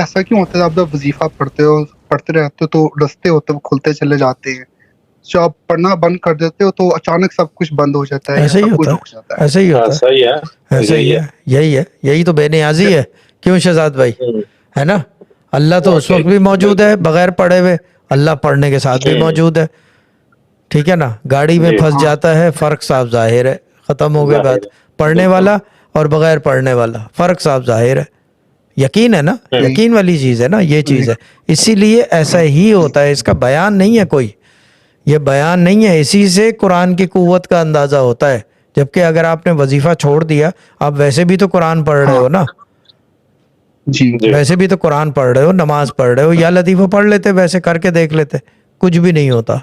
ऐसा क्यों होता है? आप जब वजीफा पढ़ते रहते हो तो रास्ते होते वो खुलते चले जाते हैं, जब आप पढ़ना बंद कर देते हो तो अचानक सब कुछ बंद हो जाता है या ऐसे ही सब कुछ होता रुक जाता है। ऐसे ही होता सही है, ऐसा ही है, यही है, यही तो बेनियाजी है। क्यों शहजाद भाई, है ना? अल्लाह तो उस वक्त भी मौजूद है बगैर पढ़े हुए, अल्लाह पढ़ने के साथ भी मौजूद है। ठीक है ना? गाड़ी में फंस जाता है, फर्क साफ जाहिर है, खत्म हो गई बात। पढ़ने वाला और बगैर पढ़ने वाला, फर्क साफ जाहिर है। यकीन है ना, यकीन वाली चीज है ना, ये चीज है। इसीलिए ऐसा ही होता है, इसका बयान नहीं है कोई, ये बयान नहीं है। इसी से कुरान की कुव्वत का अंदाजा होता है। जबकि अगर आपने वजीफा छोड़ दिया, आप वैसे भी तो कुरान पढ़ रहे हो ना, जी वैसे भी तो कुरान पढ़ रहे हो, नमाज पढ़ रहे हो, या लतीफ़ा पढ़ लेते, वैसे करके देख लेते, कुछ भी नहीं होता।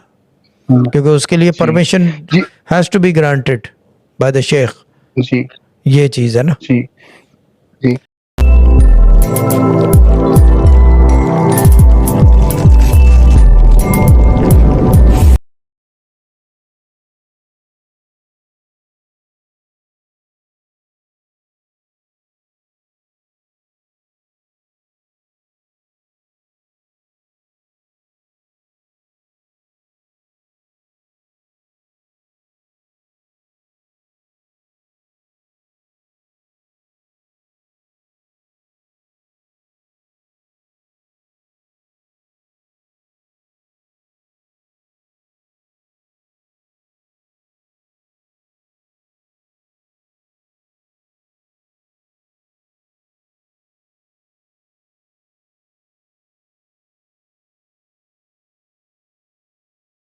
क्योंकि उसके लिए permission has to be granted by the शेख। जी ये चीज है ना। जी जी